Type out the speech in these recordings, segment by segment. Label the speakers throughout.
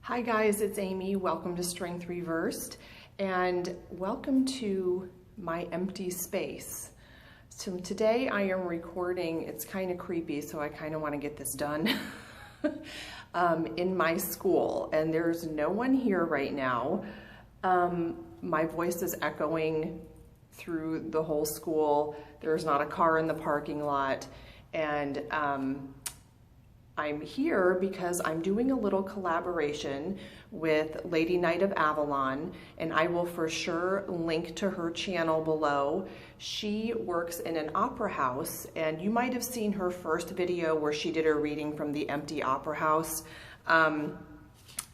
Speaker 1: Hi guys, it's Amy. Welcome to Strength Reversed and welcome to my empty space. So today I am recording, it's kind of creepy, so I kind of want to get this done in my school, and there's no one here right now. My voice is echoing through the whole school. There's not a car in the parking lot, and I'm here because I'm doing a little collaboration with Lady Knight of Avalon, and I will for sure link to her channel below. She works in an opera house, and you might have seen her first video where she did a reading from the empty opera house.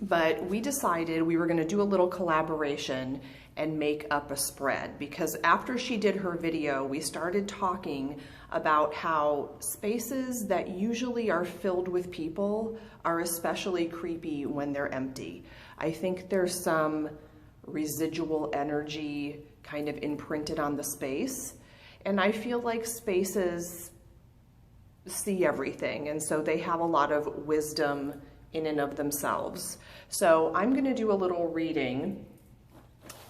Speaker 1: But we decided we were going to do a little collaboration and make up a spread, because after she did her video, we started talking about how spaces that usually are filled with people are especially creepy when they're empty. I think there's some residual energy kind of imprinted on the space, and I feel like spaces see everything, and so they have a lot of wisdom in and of themselves. So I'm going to do a little reading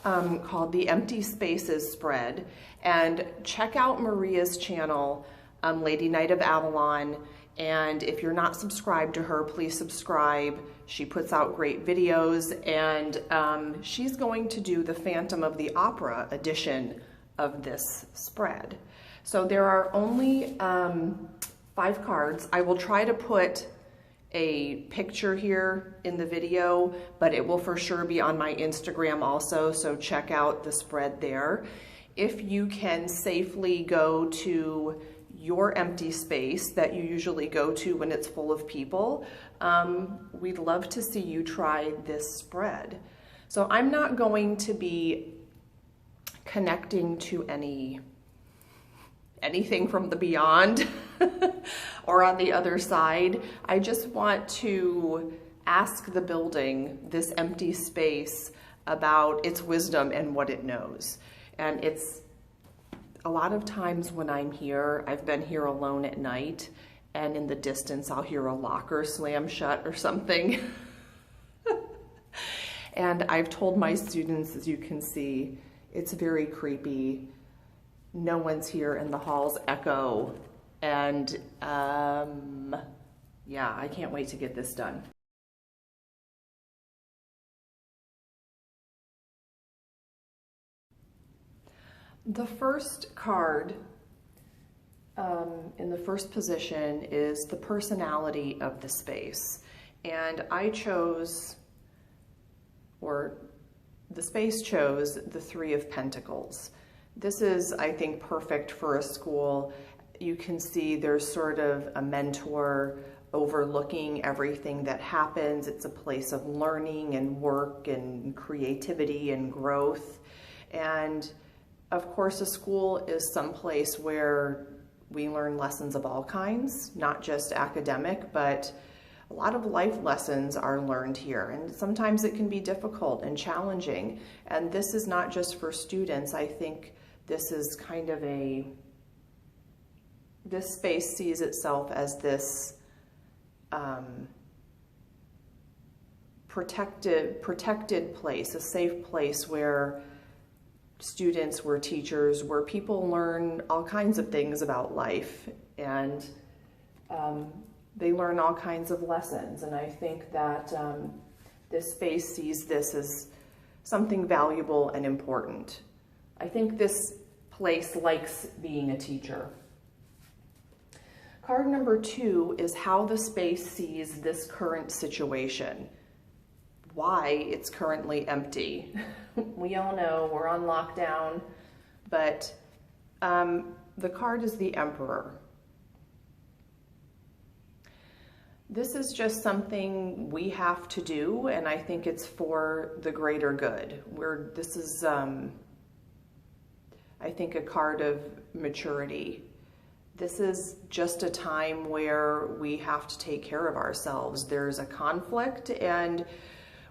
Speaker 1: called the Empty Spaces Spread, and check out Maria's channel, Lady Knight of Avalon, and if you're not subscribed to her, please subscribe. She puts out great videos, and she's going to do the Phantom of the Opera edition of this spread. So there are only 5 cards. I will try to put a picture here in the video, but it will for sure be on my Instagram also, so check out the spread there. If you can safely go to your empty space that you usually go to when it's full of people, we'd love to see you try this spread. So I'm not going to be connecting to anything from the beyond or on the other side. I just want to ask the building, this empty space, about its wisdom and what it knows. And it's a lot of times when I'm here, I've been here alone at night, and in the distance I'll hear a locker slam shut or something. And I've told my students, as you can see, it's very creepy. No one's here, and the halls echo, and yeah, I can't wait to get this done. The first card in the first position is the personality of the space, and I chose, or the space chose, the 3 of Pentacles. This is, I think, perfect for a school. You can see there's sort of a mentor overlooking everything that happens. It's a place of learning and work and creativity and growth. And of course, a school is some place where we learn lessons of all kinds, not just academic, but a lot of life lessons are learned here, and sometimes it can be difficult and challenging. And this is not just for students. I think this is kind of this space sees itself as this protected place, a safe place where students, where teachers, where people learn all kinds of things about life, and they learn all kinds of lessons. And I think that this space sees this as something valuable and important. I think this place likes being a teacher. Card number 2 is how the space sees this current situation, why it's currently empty. We all know we're on lockdown, but the card is the Emperor. This is just something we have to do, and I think it's for the greater good. This is, I think, a card of maturity. This is just a time where we have to take care of ourselves. There's a conflict, and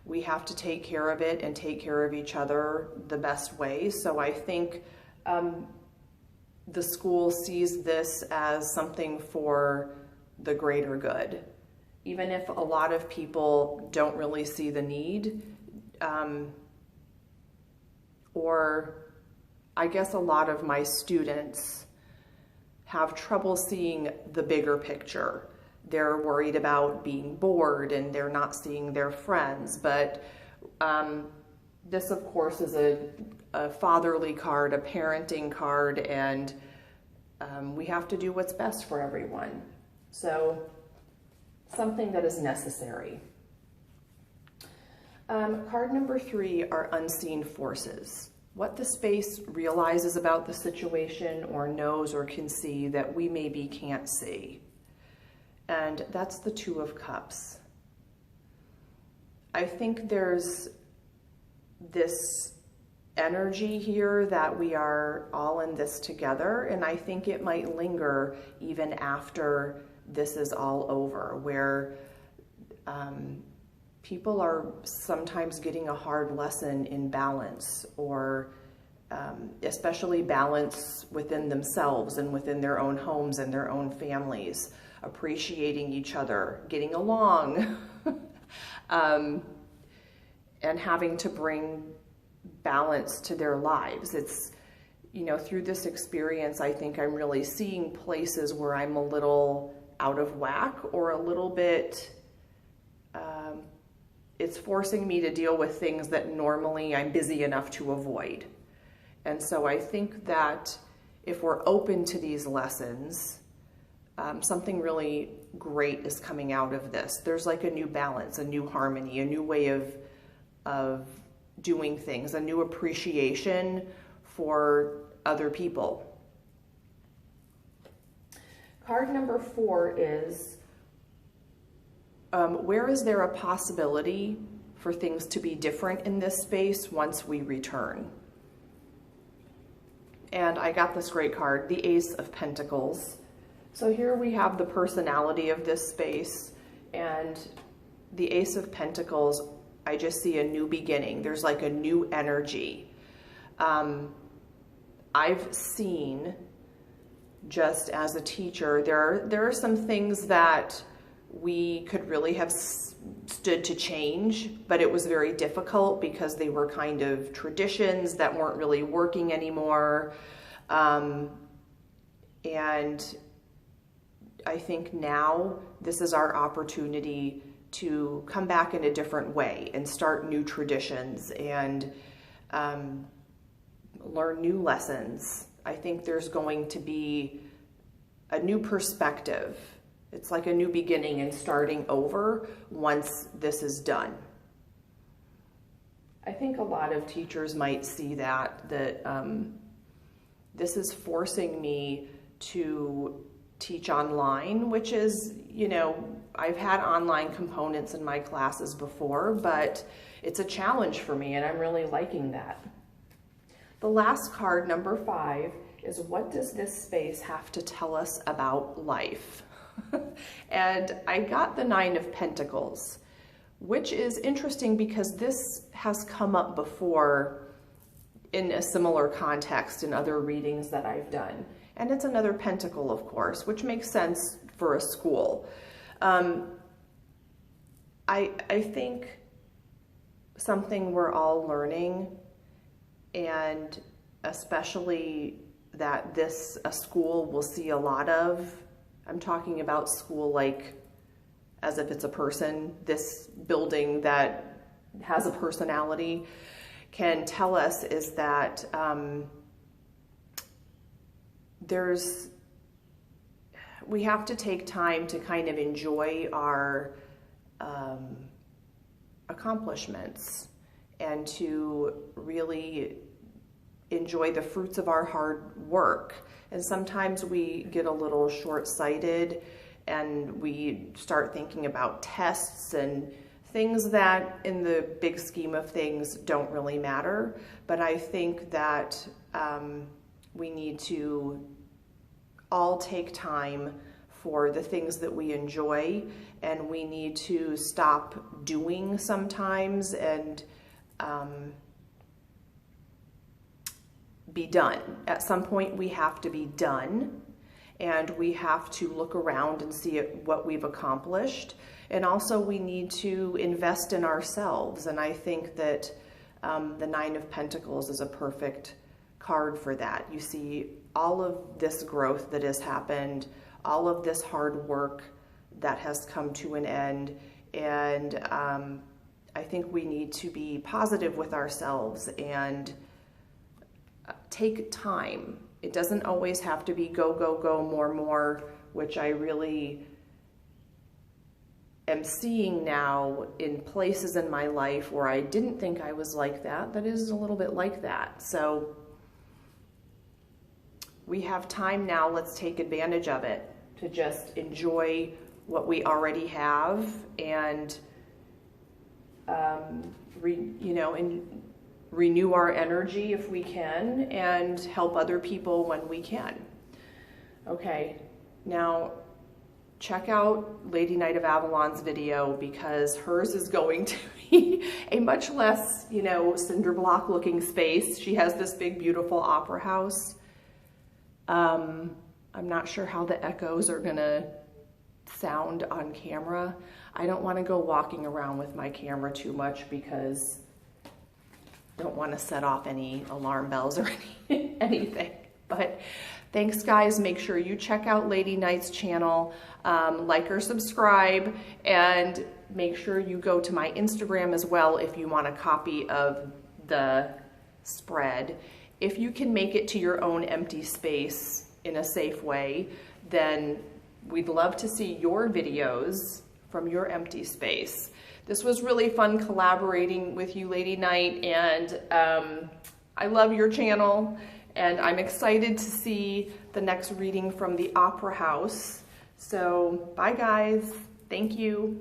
Speaker 1: we have to take care of it and take care of each other the best way. So I think the school sees this as something for the greater good. even if a lot of people don't really see the need, or I guess a lot of my students have trouble seeing the bigger picture. They're worried about being bored and they're not seeing their friends. But this, of course, is a fatherly card, a parenting card, and we have to do what's best for everyone. So something that is necessary. Card number 3 are unseen forces. What the space realizes about the situation or knows or can see that we maybe can't see. And that's the 2 of Cups. I think there's this energy here that we are all in this together, and I think it might linger even after this is all over, where people are sometimes getting a hard lesson in balance, or especially balance within themselves and within their own homes and their own families, appreciating each other, getting along, and having to bring balance to their lives. It's, you know, through this experience, I think I'm really seeing places where I'm a little out of whack, or a little bit, it's forcing me to deal with things that normally I'm busy enough to avoid. And so I think that if we're open to these lessons, something really great is coming out of this. There's like a new balance, a new harmony, a new way of doing things, a new appreciation for other people. Card number 4 is, where is there a possibility for things to be different in this space once we return? And I got this great card, the Ace of Pentacles. So here we have the personality of this space, and the Ace of Pentacles, I just see a new beginning. There's like a new energy. I've seen, just as a teacher, there are some things that we could really have stood to change, but it was very difficult because they were kind of traditions that weren't really working anymore. And I think now this is our opportunity to come back in a different way and start new traditions and learn new lessons. I think there's going to be a new perspective. It's like a new beginning and starting over once this is done. I think a lot of teachers might see that this is forcing me to teach online, which is, you know, I've had online components in my classes before, but it's a challenge for me and I'm really liking that. The last card, number 5, is what does this space have to tell us about life? And I got the 9 of Pentacles, which is interesting because this has come up before in a similar context in other readings that I've done. And it's another pentacle, of course, which makes sense for a school. I think something we're all learning, and especially that a school will see a lot of. I'm talking about school like as if it's a person. This building that has a personality can tell us is that we have to take time to kind of enjoy our accomplishments and to really enjoy the fruits of our hard work. And sometimes we get a little short-sighted and we start thinking about tests and things that in the big scheme of things don't really matter. But I think that we need to all take time for the things that we enjoy, and we need to stop doing sometimes and be done. At some point we have to be done, and we have to look around and see what we've accomplished. And also we need to invest in ourselves. And I think that the Nine of Pentacles is a perfect card for that. You see all of this growth that has happened, all of this hard work that has come to an end. And I think we need to be positive with ourselves and take time. It doesn't always have to be go, go, go, more, more, which I really am seeing now in places in my life where I didn't think I was like that. That is a little bit like that. So we have time now. Let's take advantage of it to just enjoy what we already have and, renew our energy if we can and help other people when we can. Okay, now check out Lady Knight of Avalon's video, because hers is going to be a much less, cinder block looking space. She has this big, beautiful opera house. I'm not sure how the echoes are gonna sound on camera. I don't want to go walking around with my camera too much because I don't want to set off any alarm bells or anything. But thanks, guys. Make sure you check out Lady Knight's channel, like or subscribe, and make sure you go to my Instagram as well if you want a copy of the spread. If you can make it to your own empty space in a safe way, then we'd love to see your videos from your empty space. This was really fun collaborating with you, Lady Knight, and I love your channel, and I'm excited to see the next reading from the Opera House. So, bye guys. Thank you.